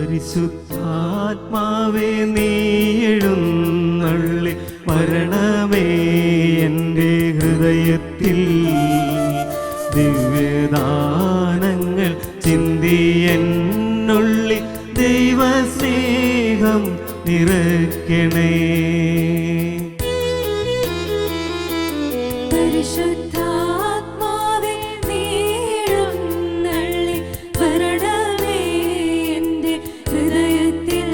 പരിശുദ്ധാത്മാവേ നീ എഴുന്നള്ളി വരണമേ എൻ്റെ ഹൃദയത്തിൽ. ദിവ്യദാനങ്ങൾ ചിന്തി എന്നുള്ളിൽ ദൈവസ്നേഹം നിറയ്ക്കണേ. പരിശുദ്ധാത്മാവേ നീ എഴുന്നള്ളി വരണമേ എൻ്റെ ഹൃദയത്തിൽ.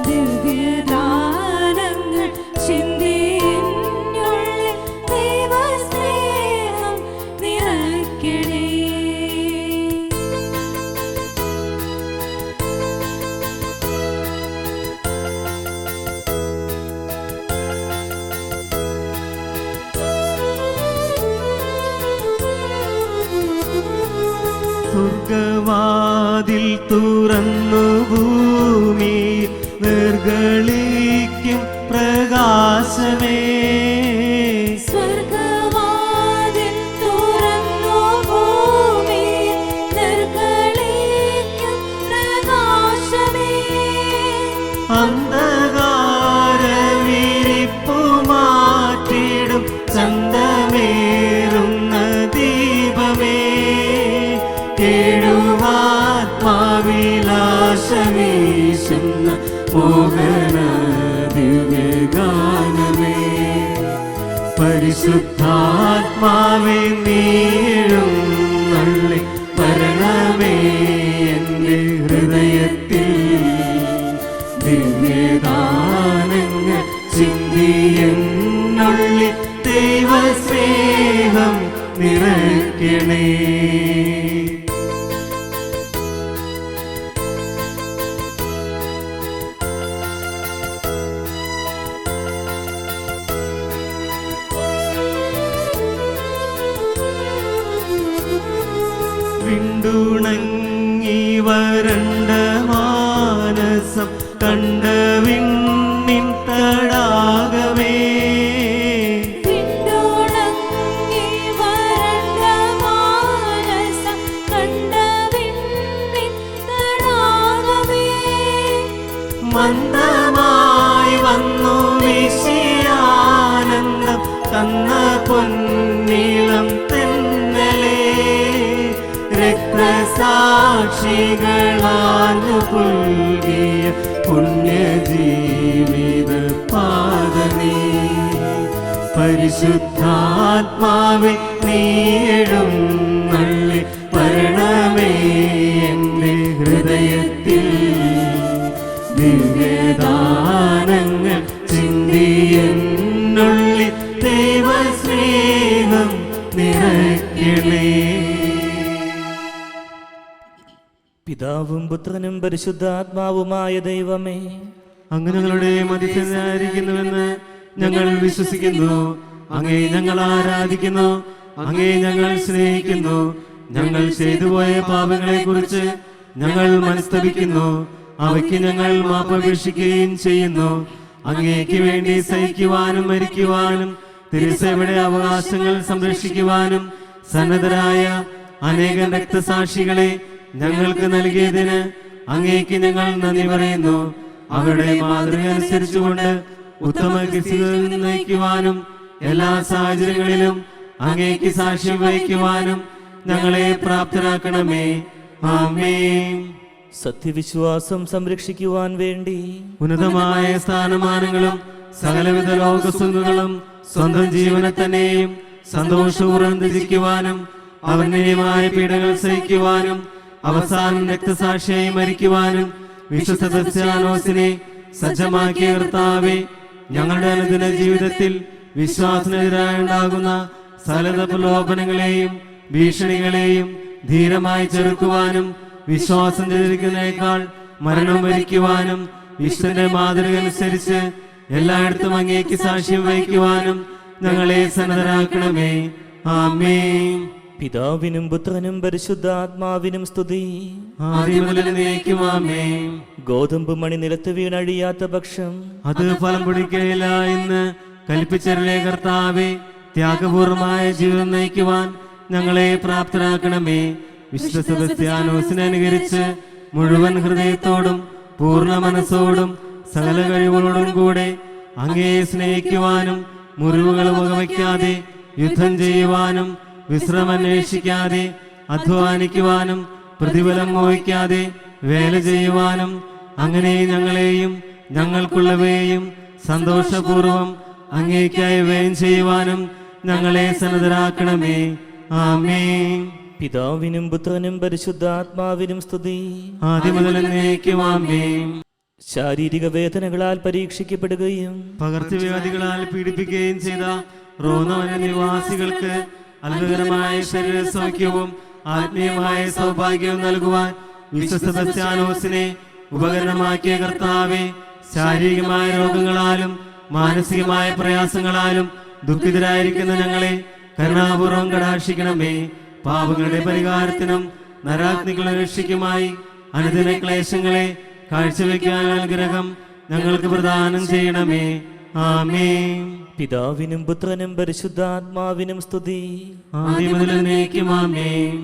ദിവ്യദാനങ്ങൾ ചിന്തി എന്നുള്ളിൽ ദൈവസ്നേഹം നിറയ്ക്കണേ. സ്വർഗവാതിൽ തുറന്നു ഭൂമി നിർഗളിക്കും പ്രകാശമേ. സ്വർഗവാതിൽ തുറന്നു ഭൂമി നിർഗളിക്കും പ്രകാശമേ. അന്ധകാര വിരിപ്പു മാറ്റിടും ചന്തമേറുന്ന ദീപമേ. കേഴുവാത്മാവിലാശമീശുന്ന മോഹന ദിവ്യഗാനമേ. പരിശുദ്ധാത്മാവേ നീ എഴുന്നള്ളി വരണമേ എൻ്റെ ഹൃദയത്തിൽ. ദിവ്യദാനങ്ങൾ ചിന്തി എന്നുള്ളിൽ ദൈവസ്നേഹം നിറയ്ക്കണേ. വിണ്ടുണങ്ങി വരണ്ട മാനസം കണ്ട വിണ്ണിൻ തടാകമേ. വിണ്ടുണങ്ങി വരണ്ട മാനസം കണ്ട വിണ്ണിൻ തടാകമേ. മന്ദമായി വന്നു വീശിയാനന്ദം തന്ന പൊന്നിളം തെന്നലേ. രക്തസാക്ഷികളാഞ്ഞു പുൽകിയ പുണ്യജീവിത പാദമേ. പരിശുദ്ധാത്മാവേ നീ എഴുന്നള്ളി വരണമേ എൻ്റെ ഹൃദയത്തിൽ. ദിവ്യദാനങ്ങൾ ചിന്തി എന്നുള്ളിൽ ദൈവസ്നേഹം നിറയ്ക്കണേ. പിതാവും പുത്രനും പരിശുദ്ധാത്മാവുമായ ദൈവമേ, അങ്ങ് ഞങ്ങളുടെ മധ്യസ്ഥനായിരിക്കുന്നുവെന്ന് ഞങ്ങൾ വിശ്വസിക്കുന്നു. അങ്ങേ ഞങ്ങൾ ആരാധിക്കുന്നു, അങ്ങേ ഞങ്ങൾ സ്നേഹിക്കുന്നു. ഞങ്ങൾ ചെയ്തുപോയ പാപങ്ങളെ കുറിച്ച് ഞങ്ങൾ മനസ്തപിക്കുന്നു. അവയ്ക്ക് ഞങ്ങൾ മാപ്പപേക്ഷിക്കുകയും ചെയ്യുന്നു. അങ്ങേക്ക് വേണ്ടി സഹിക്കുവാനും മരിക്കുവാനും തിരുസഭയുടെ അവകാശങ്ങൾ സംരക്ഷിക്കുവാനും സന്നദ്ധരായ അനേകം രക്തസാക്ഷികളെ ഞങ്ങൾക്ക് നൽകിയതിന് അങ്ങേക്ക് ഞങ്ങൾ നന്ദി പറയുന്നു. അവരുടെ മാതൃക അനുസരിച്ചുകൊണ്ട് ഉത്തമ ക്രിസ്തുവിൽ നയിക്കുവാനും എല്ലാ സാഹചര്യങ്ങളിലും അങ്ങേക്ക് സാക്ഷ്യം വഹിക്കുവാനും ഞങ്ങളെ പ്രാപ്തരാക്കണമേ. ആമേൻ. സത്യവിശ്വാസം സംരക്ഷിക്കുവാൻ വേണ്ടി ഉന്നതമായ സ്ഥാനമാനങ്ങളും സകലവിധ ലോകസുഖങ്ങളും സ്വന്തം ജീവനെ തന്നെയും സന്തോഷപൂർവ്വം ത്യജിക്കുവാനും അവർണ്ണീയമായ പീഡകൾ സഹിക്കുവാനും അവസാനം രക്തസാക്ഷിയായി മരിക്കുവാനും വിശുദ്ധ ക്രിസ്ത്യാനോസിനെ സജ്ജമാക്കിയ കർത്താവേ, ഞങ്ങളുടെ അനുദിന ജീവിതത്തിൽ വിശ്വാസത്തിനെതിരായുണ്ടാകുന്ന സകല പ്രലോഭനങ്ങളെയും ഭീഷണികളെയും ധീരമായി ചെറുക്കുവാനും വിശ്വാസം ചെയ്തിരിക്കുന്നതിനേക്കാൾ മരണം വരിക്കുവാനും വിശുദ്ധന്റെ മാതൃക അനുസരിച്ച് എല്ലായിടത്തും അങ്ങേക്ക് സാക്ഷ്യം വഹിക്കുവാനും ഞങ്ങളെ സന്നദ്ധരാക്കണമേ. ആമേൻ. പിതാവിനും പുത്രനും പരിശുദ്ധാത്മാവിനും സ്തുതി. ആദ്യം മുതൽ എന്നേക്കും ആമേൻ. ഗോതമ്പ് മണി നിലത്ത് വീണഴിയാത്ത പക്ഷം അത് ഫലം പൊടിക്കുകയില്ല എന്ന് കൽപ്പിച്ചരുളേ കർത്താവേ, ത്യാഗപൂർവമായ ജീവിതം നയിക്കുവാൻ ഞങ്ങളെ പ്രാപ്തരാക്കണമേ. വിശുദ്ധ സെബസ്ത്യാനോസിനെ അനുകരിച്ച് മുഴുവൻ ഹൃദയത്തോടും പൂർണ്ണ മനസ്സോടും സകല കഴിവുകളോടും കൂടെ അങ്ങയെ സ്നേഹിക്കുവാനും മുറിവുകൾ വകവയ്ക്കാതെ യുദ്ധം ചെയ്യുവാനും വിശ്രമന്വേഷിക്കാതെ അധ്വാനിക്കുവാനും പ്രതിഫലം മോഹിക്കാതെ വേല ചെയ്യുവാനും അങ്ങനെ ഞങ്ങളെയും ഞങ്ങൾക്കുള്ളവയെയും സന്തോഷപൂർവം അങ്ങേക്കായി വ്യയം ചെയ്യുവാനും ഞങ്ങളെ സന്നദ്ധരാക്കണമേ. ആമേൻ. പിതാവിനും പുത്രനും പരിശുദ്ധാത്മാവിനും സ്തുതി. ആദ്യം മുതൽ എന്നേക്കും ആമേൻ. ശാരീരിക വേദനകളാൽ പരീക്ഷിക്കപ്പെടുകയും പകർച്ചവ്യാധികളാൽ പീഡിപ്പിക്കുകയും ചെയ്ത റോമവന നിവാസികൾക്ക് അത്ഭുതകരമായ ശരീര സൗഖ്യവും ആത്മീയമായ സൗഭാഗ്യവും നൽകുവാൻ വിശുദ്ധ സെബസ്ത്യാനോസിനെ ഉപകരണമാക്കിയ കർത്താവേ, ശാരീരികമായ രോഗങ്ങളാലും മാനസികമായ പ്രയാസങ്ങളാലും ദുഃഖിതരായിരിക്കുന്ന ഞങ്ങളെ കരുണാപൂർവം കടാക്ഷിക്കണമേ. പാപങ്ങളുടെ പരിഹാരത്തിനും നരാഗ്നികളുടെ രക്ഷയ്ക്കുമായി അനുദിന ക്ലേശങ്ങളെ കാഴ്ചവെക്കാൻ അനുഗ്രഹം ഞങ്ങൾക്ക് പ്രദാനം ചെയ്യണമേ. ആമേൻ. പിതാവിനും പുത്രനും പരിശുദ്ധാത്മാവിനും സ്തുതി. ആദ്യം മുതൽ എന്നേക്കും ആമേൻ.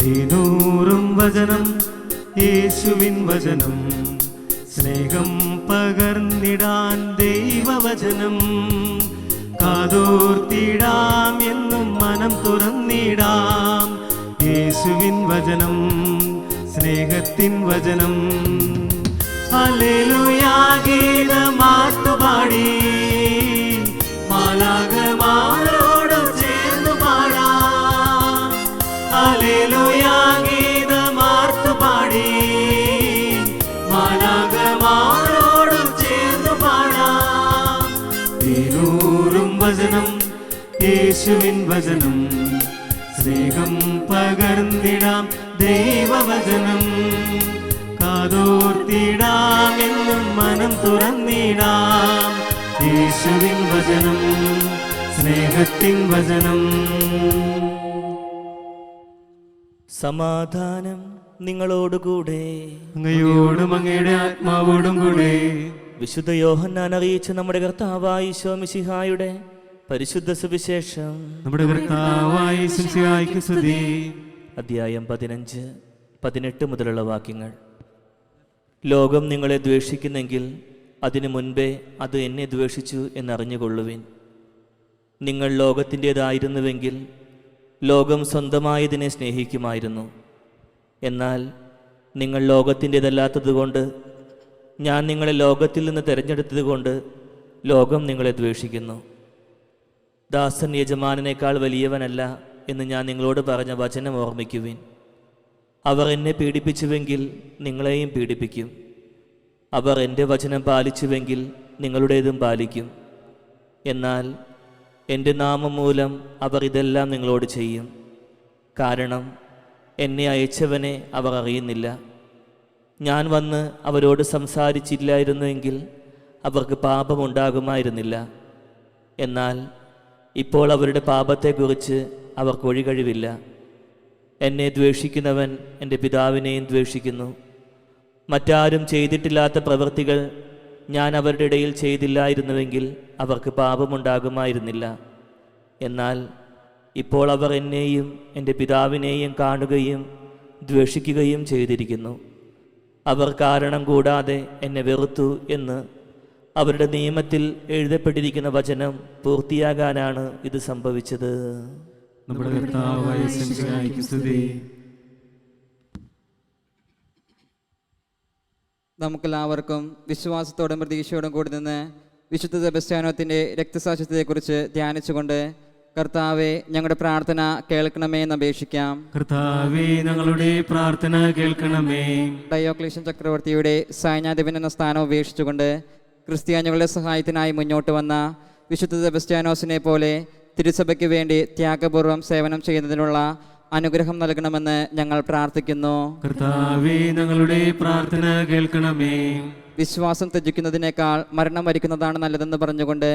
തേനൂറും വചനം യേശുവിൻ വചനം, സ്നേഹം പകർന്നിടാൻ ദൈവവചനം. കാതോർത്തിടാം എന്നും മനം തുറന്നിടാം യേശുവിൻ വചനം, സ്നേഹത്തിൻ വചനം. ഹല്ലേലൂയാ ഗീതമാട്ടുപാടി മാലാഖമാരോട് ചേർന്നു പാടാം. ഹല്ലേലൂയാ ഗീതമാട്ടുപാടി മാലാഖമാരോട് ചേർന്നു പാടാം. തേനൂറും വചനം യേശുവിൻ വചനം, സ്നേഹം പകർന്നിടാം ദൈവവചനം. കാതോർത്തിടാം എന്നും മനം തുറന്നിടാം യേശുവിൻ വചനം, സ്നേഹത്തിൻ വചനം. സമാധാനം നിങ്ങളോടുകൂടെ. അങ്ങയോടും അങ്ങയുടെ ആത്മാവോടും കൂടെ. വിശുദ്ധ യോഹന്നാൻ അറിയിച്ച നമ്മുടെ കർത്താവായ ഈശോ മിശിഹായുടെ പരിശുദ്ധ സുവിശേഷം. നമ്മുടെ കർത്താവായ യേശുമിശിഹായ്ക്ക് സ്തുതി. അധ്യായം 15, 18 മുതലുള്ള വാക്യങ്ങൾ. ലോകം നിങ്ങളെ ദ്വേഷിക്കുന്നെങ്കിൽ അതിനു മുൻപേ അത് എന്നെ ദ്വേഷിച്ചു എന്നറിഞ്ഞുകൊള്ളുവിൻ. നിങ്ങൾ ലോകത്തിൻ്റേതായിരുന്നുവെങ്കിൽ ലോകം സ്വന്തമായതിനെ സ്നേഹിക്കുമായിരുന്നു. എന്നാൽ നിങ്ങൾ ലോകത്തിൻ്റേതല്ലാത്തതുകൊണ്ട്, ഞാൻ നിങ്ങളെ ലോകത്തിൽ നിന്ന് തിരഞ്ഞെടുത്തതുകൊണ്ട് ലോകം നിങ്ങളെ ദ്വേഷിക്കുന്നു. ദാസൻ യജമാനനേക്കാൾ വലിയവനല്ല എന്ന് ഞാൻ നിങ്ങളോട് പറഞ്ഞ വചനം ഓർമ്മിക്കുവിൻ. അവർ എന്നെ പീഡിപ്പിച്ചുവെങ്കിൽ നിങ്ങളെയും പീഡിപ്പിക്കും. അവർ എൻ്റെ വചനം പാലിച്ചുവെങ്കിൽ നിങ്ങളുടേതും പാലിക്കും. എന്നാൽ എൻ്റെ നാമം മൂലം അവർ ഇതെല്ലാം നിങ്ങളോട് ചെയ്യും. കാരണം എന്നെ അയച്ചവനെ അവർ അറിയുന്നില്ല. ഞാൻ വന്ന് അവരോട് സംസാരിച്ചില്ലായിരുന്നുവെങ്കിൽ അവർക്ക് പാപമുണ്ടാകുമായിരുന്നില്ല. എന്നാൽ ഇപ്പോൾ അവരുടെ പാപത്തെക്കുറിച്ച് അവർക്ക് ഒഴികഴിവില്ല. എന്നെ ദ്വേഷിക്കുന്നവൻ എൻ്റെ പിതാവിനെയും ദ്വേഷിക്കുന്നു. മറ്റാരും ചെയ്തിട്ടില്ലാത്ത പ്രവൃത്തികൾ ഞാൻ അവരുടെ ഇടയിൽ ചെയ്തില്ലായിരുന്നുവെങ്കിൽ അവർക്ക് പാപമുണ്ടാകുമായിരുന്നില്ല. എന്നാൽ ഇപ്പോൾ അവർ എന്നെയും എൻ്റെ പിതാവിനെയും കാണുകയും ദ്വേഷിക്കുകയും ചെയ്തിരിക്കുന്നു. അവർ കാരണം കൂടാതെ എന്നെ വെറുത്തു എന്ന് അവരുടെ നിയമത്തിൽ എഴുതപ്പെട്ടിരിക്കുന്ന വചനം പൂർത്തിയാകാനാണ് ഇത് സംഭവിച്ചത്. നമ്മുടെ കർത്താവായ യേശുമിശിഹായ്ക്ക് സ്തുതി. നമുക്കെല്ലാവർക്കും വിശ്വാസത്തോടും പ്രതീക്ഷയോടും കൂടി നിന്ന് വിശുദ്ധ സെബസ്ത്യാനോത്തിൻ്റെ രക്തസാക്ഷിത്വത്തെക്കുറിച്ച് ധ്യാനിച്ചുകൊണ്ട് കർത്താവെ ഞങ്ങളുടെ പ്രാർത്ഥന കേൾക്കണമേ എന്ന് അപേക്ഷിക്കാം. കർത്താവേ, ഞങ്ങളുടെ പ്രാർത്ഥന കേൾക്കണമേ. ഡയോക്ലീഷ്യൻ ചക്രവർത്തിയുടെ സൈന്യാധിപൻ എന്ന സ്ഥാനം ഉപേക്ഷിച്ചുകൊണ്ട് ക്രിസ്ത്യാനികളുടെ സഹായത്തിനായി മുന്നോട്ട് വന്ന വിശുദ്ധ സെബസ്ത്യാനോസിനെ പോലെ തിരുസഭയ്ക്ക് വേണ്ടി ത്യാഗപൂർവ്വം സേവനം ചെയ്യുന്നതിനുള്ള അനുഗ്രഹം നൽകണമെന്ന് ഞങ്ങൾ പ്രാർത്ഥിക്കുന്നു. കർത്താവേ, ഞങ്ങളുടെ പ്രാർത്ഥന കേൾക്കണമേ. വിശ്വാസം ത്യജിക്കുന്നതിനേക്കാൾ മരണം വരിക്കുന്നതാണ് നല്ലതെന്ന് പറഞ്ഞുകൊണ്ട്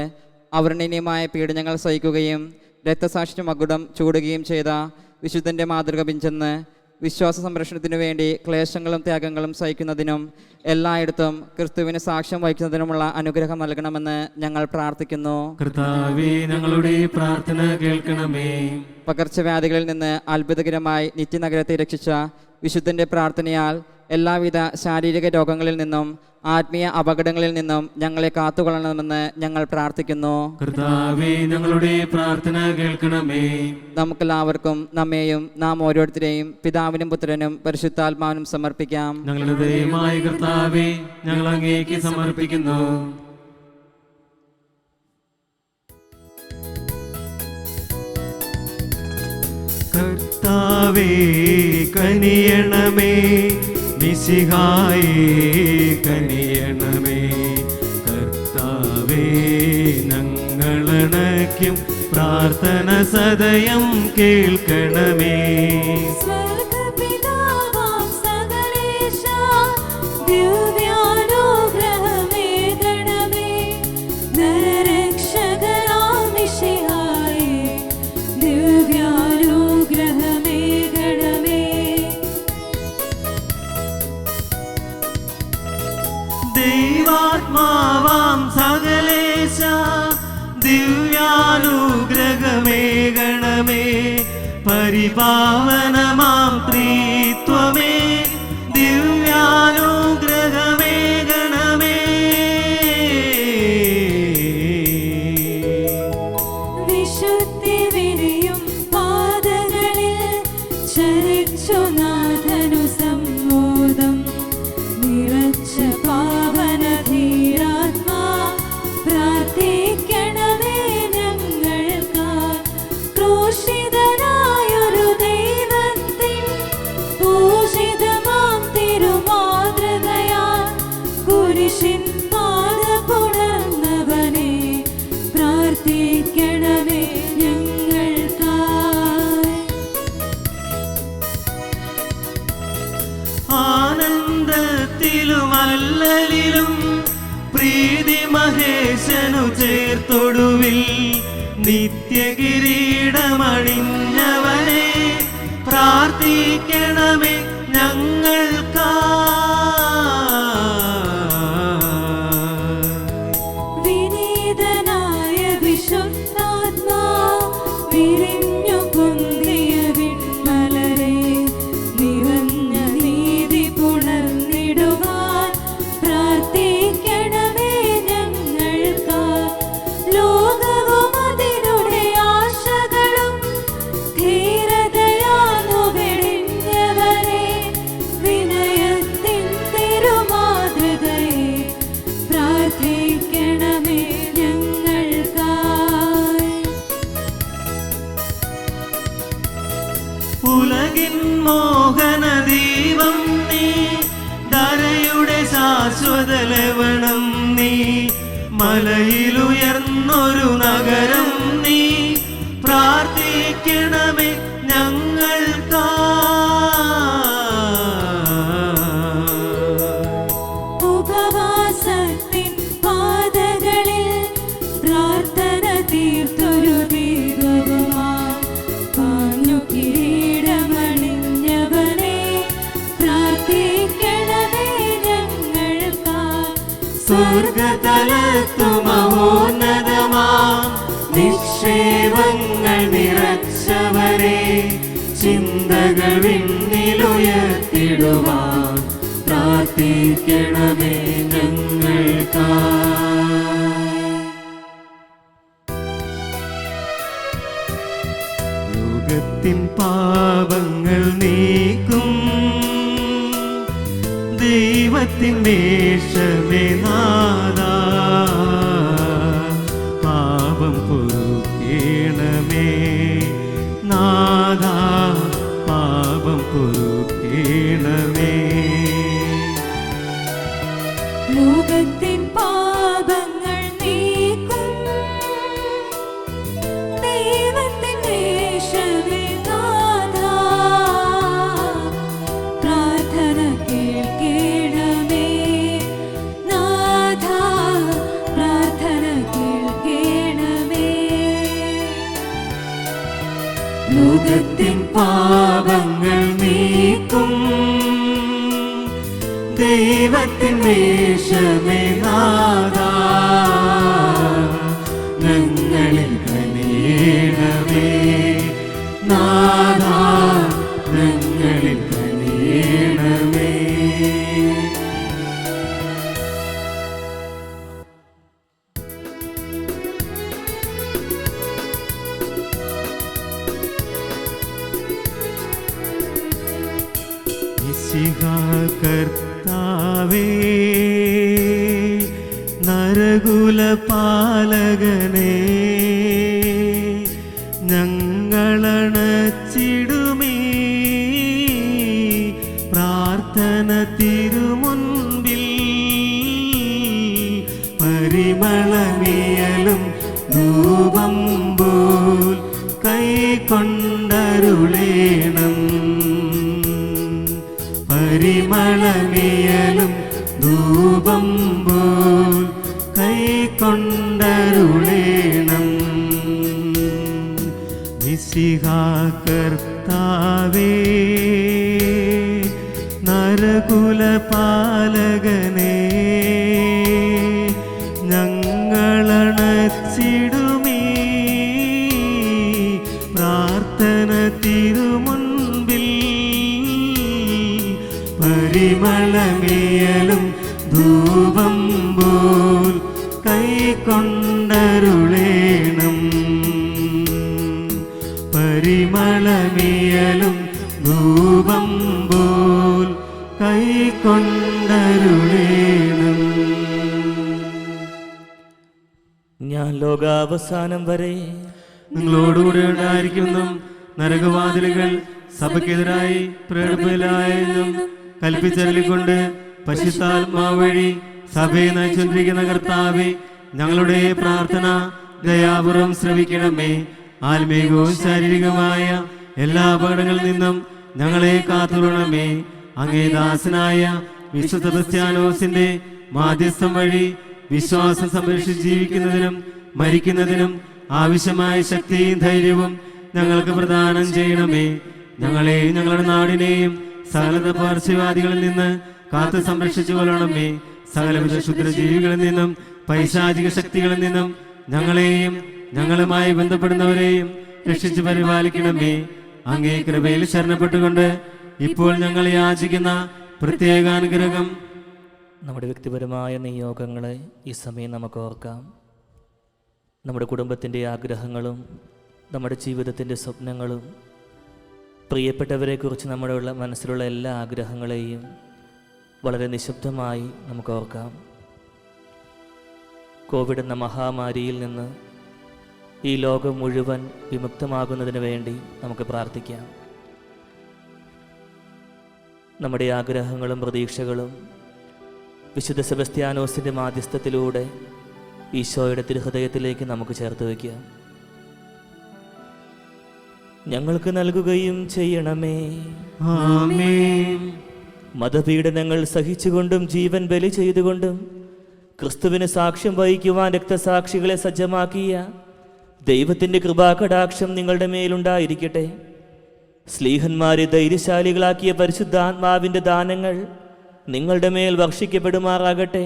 അവർണ്ണനീയമായ പീഡനങ്ങൾ സഹിക്കുകയും രക്തസാക്ഷി മകുടം ചൂടുകയും ചെയ്ത വിശുദ്ധൻ്റെ മാതൃക പിഞ്ചെന്ന് വിശ്വാസ സംരക്ഷണത്തിനു വേണ്ടി ക്ലേശങ്ങളും ത്യാഗങ്ങളും സഹിക്കുന്നതിനും എല്ലായിടത്തും ക്രിസ്തുവിന് സാക്ഷ്യം വഹിക്കുന്നതിനുമുള്ള അനുഗ്രഹം നൽകണമെന്ന് ഞങ്ങൾ പ്രാർത്ഥിക്കുന്നു. കർത്താവേ, ഞങ്ങളുടെ പ്രാർത്ഥന കേൾക്കണമേ. പകർച്ചവ്യാധികളിൽ നിന്ന് അത്ഭുതകരമായി നിത്യനഗരത്തെ രക്ഷിച്ച വിശുദ്ധൻ്റെ പ്രാർത്ഥനയാൽ എല്ലാവിധ ശാരീരിക രോഗങ്ങളിൽ നിന്നും ആത്മീയ അപകടങ്ങളിൽ നിന്നും ഞങ്ങളെ കാത്തുകൊള്ളണമെന്ന് ഞങ്ങൾ പ്രാർത്ഥിക്കുന്നു. കർത്താവേ, ഞങ്ങളുടെ പ്രാർത്ഥന കേൾക്കണമേ. നമുക്കെല്ലാവർക്കും നമ്മെയും നാം ഓരോരുത്തരെയും പിതാവിനും പുത്രനും പരിശുദ്ധാത്മാവിനും സമർപ്പിക്കാം. ഞങ്ങളുടെ ദൈവമായ കർത്താവേ, ഞങ്ങൾ അങ്ങേക്ക് സമർപ്പിക്കുന്നു. കർത്താവേ, കനിയണമേ. മിശിഹായേ, കനിയണമേ. കർത്താവേ, ഞങ്ങളണയ്ക്കും പ്രാർത്ഥന സദയം കേൾക്കണമേ. സ്വർഗ്ഗപിതാവാം സകലേശാ, ദിവ്യാനുഗ്രഹമേകണമേ. നരരക്ഷകനാം മിശിഹായേ, ദിവ്യാനുഗ്രഹമേകണമേ. ദൈവാത്മാവാം സകലേശ, ദിവ്യാനുഗ്രഹമേകണമേ. പരിപാവനമാം ത്രിത്വമേ, ദിവ്യാനുഗ്രഹമേകണമേ. വിശുദ്ധി വിരിയും പാദങ്ങളിൽ ചരിച്ചു നാഥനു സമ്മോദം. നിറച്ച പാവനധീരാത്മാ, പ്രാർത്ഥിക്കണമേ ഞങ്ങൾക്കായി. ക്രൂശിതനായൊരു ദൈവത്തിൻ പൂജിതമാം തിരുമാതൃകയാൽ കുരിശിൻ പാത പുണർന്നവനെ, പ്രാർത്ഥിക്കണമേ ഞങ്ങൾക്കായി. ആനന്ദത്തിലും അല്ലലിലും പ്രീതി മഹേശനു ചേർത്തൊടുവിൽ നിത്യകിരീടമണിഞ്ഞവനെ, പ്രാർത്ഥിക്കണമേ ഞങ്ങൾക്കായി. വിനീതനായ വിശുദ്ധാത്മാ, വിരിഞ്ഞു പൊന്തിയ വിൺമലരെ, നിറഞ്ഞ നീതി പുണർന്നിടുവാൻ പ്രാർത്ഥിക്കണമേ ഞങ്ങൾക്കായി. ലോകവും അതിനുടെ ആശകളും ധീരതയാന്നു വെടിഞ്ഞവരെ, വിനയത്തിൻ തിരുമാതൃകയെ, പ്രാർത്ഥിക്കണമേ ഞങ്ങൾക്കായി. ഉലകിൻ മോഹനദീപം നീ, ധരയുടെ ശാശ്വത ലവണം നീ. മലയിലുയർന്നൊരു നഗരം നീ, പ്രാർത്ഥിക്കണമേ ഞങ്ങൾക്കായി. ഉപവാസത്തിൻ പാതകളിൽ പ്രാർത്ഥന തീർത്തൊരു ദീപവുമായി, പാഞ്ഞു കിരീടമണിഞ്ഞവനെ, പ്രാർത്ഥിക്കണമേ ഞങ്ങൾക്കായി. സ്വർഗതലത്തു മഹോന്നതമാം നിക്ഷേപങ്ങൾ നിറച്ചവരെ, ചിന്തകൾ വിണ്ണിലുയർത്തിടുവാൻ പ്രാർത്ഥിക്കണമേ ഞങ്ങൾക്കായി. ലോകത്തിൻ പാപങ്ങൾ നീക്കും ദൈവത്തിൻ വേഷമേ നാഥാ, പാപം പൊറുക്കേണമേ നാഥാ, പാപം പൊറുക്കേണമേ. ലോകത്തിൻ പാപങ്ങൾ നീക്കും ദൈവത്തിൻ വേഷമേ നാഥാ, ലോകത്തിൻ പാപങ്ങൾ നീക്കും ദൈവത്തിൻ വേഷമേ നാഥാ, ഞങ്ങളിൽ കനിയണമേ നാഥാ, ഞങ്ങളിൽ കനിയണമേ. കർത്താവേ നരകുല പാലകനേ, ഞങ്ങളണച്ചിടുമീ പ്രാർത്ഥന തിരുമുൻപിൽ, പരിമളമിയലും ധൂപം പോൽ കൈക്കൊണ്ടരുളേണം, പരിമളമിയലും ധൂപം പോൽ കൈക്കൊണ്ടരുളേണം. മിശിഹാ കർത്താവേ നരകുല പാലകനേ, ഞങ്ങളണച്ചിടുമീ പ്രാർത്ഥന തിരുമുൻപിൽ, പരിമളമിയലും ധൂപം പോൽ കൈക്കൊണ്ടരുളേണം, പരിമളമിയലും ധൂപം പോൽ കൈക്കൊണ്ടരുളേണം. ഞാൻ ലോകാവസാനം വരെ നിങ്ങളോടുകൂടെ ഉണ്ടായിരിക്കുന്നു. നരകവാതിലുകൾ സഭയ്ക്കെതിരായി പ്രേരിതരായെന്നും കൽപ്പിച്ചരുളിക്കൊണ്ട് പരിശുദ്ധാത്മാവ് വഴി സഭയെ നയിച്ചുകൊണ്ടിരിക്കുന്ന കർത്താവേ, ഞങ്ങളുടെ പ്രാർത്ഥന ദയാപൂർവം ശ്രവിക്കണമേ. ആത്മീകവും ശാരീരികമായ എല്ലാ അപകടങ്ങളിൽ നിന്നും ഞങ്ങളെ കാത്തുകൊള്ളണമേ. അങ്ങേ ദാസനായ വിശുദ്ധ ക്രിസ്ത്യാനോസിന്റെ മാധ്യസ്ഥം വഴി വിശ്വാസം സംരക്ഷിച്ച് ജീവിക്കുന്നതിനും മരിക്കുന്നതിനും ആവശ്യമായ ശക്തിയും ധൈര്യവും ഞങ്ങൾക്ക് പ്രദാനം ചെയ്യണമേ. ഞങ്ങളെയും ഞങ്ങളുടെ നാടിനെയും സകല പാർശ്വവാദികളിൽ നിന്ന് കാത്തു സംരക്ഷിച്ചു കൊള്ളണമേ. സകലവിധ ക്ഷുദ്രജീവികളിൽ നിന്നും പൈശാചിക ശക്തികളിൽ നിന്നും ഞങ്ങളെയും ഞങ്ങളുമായി ബന്ധപ്പെടുന്നവരെയും രക്ഷിച്ചു പരിപാലിക്കണമേ. അങ്ങേ കൃപയിൽ ശരണപ്പെട്ടുകൊണ്ട് ഇപ്പോൾ ഞങ്ങൾ യാചിക്കുന്ന പ്രത്യേകാനുഗ്രഹം. നമ്മുടെ വ്യക്തിപരമായ നിയോഗങ്ങളെ ഈ സമയം നമുക്ക് ഓർക്കാം. നമ്മുടെ കുടുംബത്തിൻ്റെ ആഗ്രഹങ്ങളും നമ്മുടെ ജീവിതത്തിൻ്റെ സ്വപ്നങ്ങളും പ്രിയപ്പെട്ടവരെക്കുറിച്ച് നമ്മുടെ മനസ്സിലുള്ള എല്ലാ ആഗ്രഹങ്ങളെയും വളരെ നിശബ്ദമായി നമുക്ക് ഓർക്കാം. കോവിഡ് എന്ന മഹാമാരിയിൽ നിന്ന് ഈ ലോകം മുഴുവൻ വിമുക്തമാകുന്നതിന് വേണ്ടി നമുക്ക് പ്രാർത്ഥിക്കാം. നമ്മുടെ ആഗ്രഹങ്ങളും പ്രതീക്ഷകളും വിശുദ്ധ സെബസ്ത്യാനോസിൻ്റെ മാധ്യസ്ഥത്തിലൂടെ ഈശോയുടെ തിരുഹൃദയത്തിലേക്ക് നമുക്ക് ചേർത്ത് വയ്ക്കാം. ഞങ്ങൾക്ക് നൽകുകയും ചെയ്യണമേ. ആമേൻ. മതപീഡനങ്ങൾ സഹിച്ചുകൊണ്ടും ജീവൻ ബലി ചെയ്തുകൊണ്ടും ക്രിസ്തുവിന് സാക്ഷ്യം വഹിക്കുവാൻ രക്തസാക്ഷികളെ സജ്ജമാക്കിയ ദൈവത്തിൻ്റെ കൃപാകടാക്ഷം നിങ്ങളുടെ മേലുണ്ടായിരിക്കട്ടെ. സ്ലീഹന്മാരെ ധൈര്യശാലികളാക്കിയ പരിശുദ്ധാത്മാവിൻ്റെ ദാനങ്ങൾ നിങ്ങളുടെ മേൽ വർഷിക്കപ്പെടുമാറാകട്ടെ.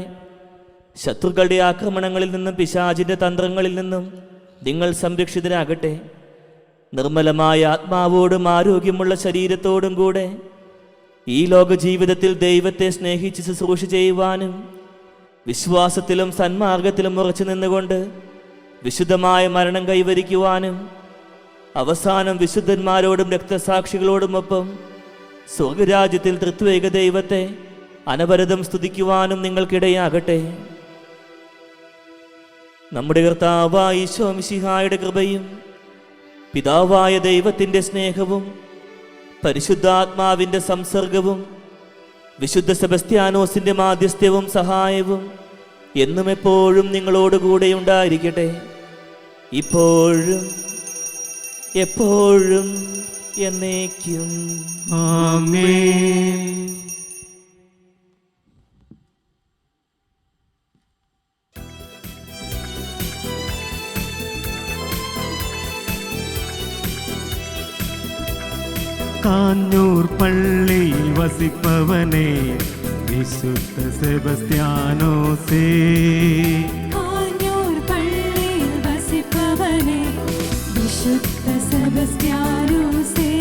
ശത്രുക്കളുടെ ആക്രമണങ്ങളിൽ നിന്നും പിശാചിൻ്റെ തന്ത്രങ്ങളിൽ നിന്നും നിങ്ങൾ സംരക്ഷിതരാകട്ടെ. നിർമ്മലമായ ആത്മാവോടും ആരോഗ്യമുള്ള ശരീരത്തോടും കൂടെ ഈ ലോക ജീവിതത്തിൽ ദൈവത്തെ സ്നേഹിച്ച് ശുശ്രൂഷ ചെയ്യുവാനും വിശ്വാസത്തിലും സന്മാർഗത്തിലും ഉറച്ചു നിന്നുകൊണ്ട് വിശുദ്ധമായ മരണം കൈവരിക്കുവാനും അവസാനം വിശുദ്ധന്മാരോടും രക്തസാക്ഷികളോടുമൊപ്പം സ്വർഗരാജ്യത്തിൽ തൃത്വേക ദൈവത്തെ അനവരതം സ്തുതിക്കുവാനും നിങ്ങൾക്കിടയാകട്ടെ. നമ്മുടെ കർത്താവായ ഈശോ മിശിഹായുടെ കൃപയും പിതാവായ ദൈവത്തിൻ്റെ സ്നേഹവും പരിശുദ്ധാത്മാവിൻ്റെ സംസർഗവും വിശുദ്ധ സെബസ്ത്യാനോസിൻ്റെ മാധ്യസ്ഥ്യവും സഹായവും എന്നും എപ്പോഴും നിങ്ങളോടുകൂടെ ഉണ്ടായിരിക്കട്ടെ. ഇപ്പോഴും എപ്പോഴും എന്നേക്കും. ആമേൻ. കാഞ്ഞൂർ പള്ളിയിൽ വസിപ്പവനെ വിശുദ്ധ സെബസ്ത്യാനോസേ. കാഞ്ഞൂർ പള്ളിയിൽ വസിപ്പവനെ വിശുദ്ധ സെബസ്ത്യാനോസേ.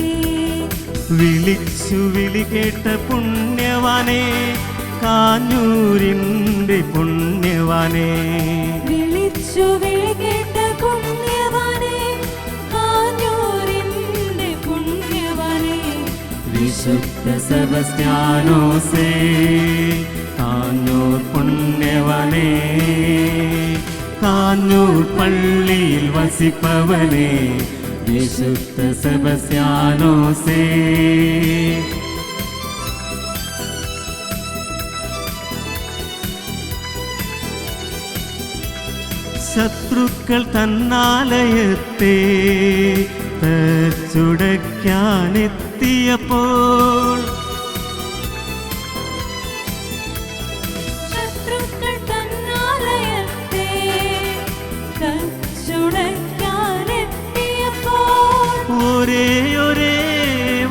വിളിച്ചു വിളി കേട്ട പുണ്യവാനെ കാഞ്ഞൂരിൻ്റെ പുണ്യവാനെ. വിളിച്ചു വിളി കേട്ട പുണ്യവാനെ കാഞ്ഞൂരിന്റെ പുണ്യവാനെ. വിശുദ്ധ സെബസ്ത്യാനോസേ കാഞ്ഞൂർ പുണ്യവാനെ. കാഞ്ഞൂർ പള്ളിയിൽ വസിപ്പവനെ വിശുദ്ധ സെബസ്ത്യാനോസേ. ശത്രുക്കൾ തന്നാലയത്തെ തച്ചുടയ്ക്കാനെത്തിയപ്പോൾ ശത്രുക്കൾ തന്നാലയത്തെ തച്ചുടയ്ക്കാനെത്തിയപ്പോൾ ഒരേ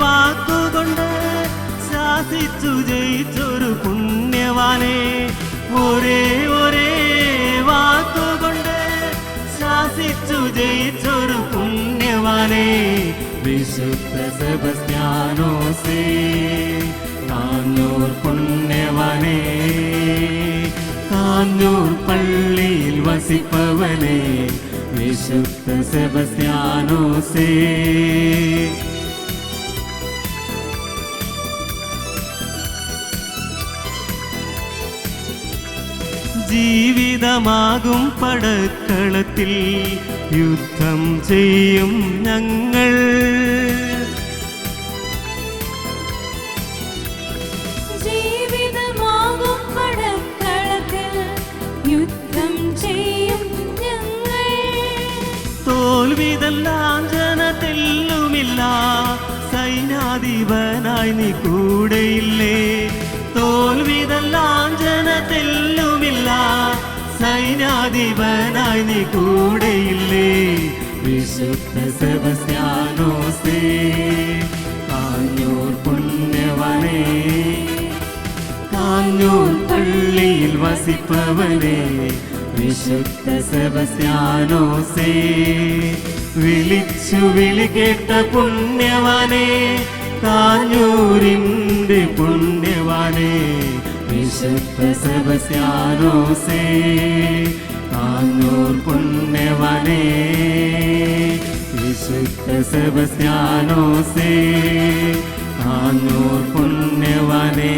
വാക്കുകൊണ്ട് ശാസിച്ചു ജയിച്ചൊരു പുണ്യവാനെ. ഒരേ വാക്കുകൊണ്ട് ശാസിച്ചു ജയിച്ചൊരു പുണ്യവാനെ വിശുദ്ധ സെബസ്ത്യാനോസേ കാഞ്ഞൂർ പുണ്യവാനെ. കാഞ്ഞൂർ പള്ളിയിൽ വസിപ്പവനെ വിശുദ്ധ സെബസ്ത്യാനോസേ. ജീവിതമാകും പടക്കളത്തിൽ യുദ്ധം ചെയ്യും ഞങ്ങൾ. ജീവിതമാകും പടക്കളത്തിൽ യുദ്ധം ചെയ്യും ഞങ്ങൾ. തോൽവിതൽ ലാഞ്ചനത്തെല്ലുമില്ല സൈന്യാധിപനായി നീ കൂടെയില്ലേ. തോൽവിതൽ ലാഞ്ചനത്തെല്ലുമില്ല സൈന്യാധിപനായി നീ കൂടെയില്ലേ. വിശുദ്ധ സെബസ്ത്യാനോസേ കാഞ്ഞൂർ പുണ്യവാനെ. കാഞ്ഞൂർ പള്ളിയിൽ വസിപ്പവനെ വിശുദ്ധ സെബസ്ത്യാനോസേ. വിളിച്ചു വിളി കേട്ട പുണ്യവാനെ കാഞ്ഞൂരിൻ്റെ പുണ്യവാനെ വിശുദ്ധ സെബസ്ത്യാനോസേ കാഞ്ഞൂർ പുണ്യവാനെ. വിശുദ്ധ സെബസ്ത്യാനോസേ കാഞ്ഞൂർ പുണ്യവാനെ.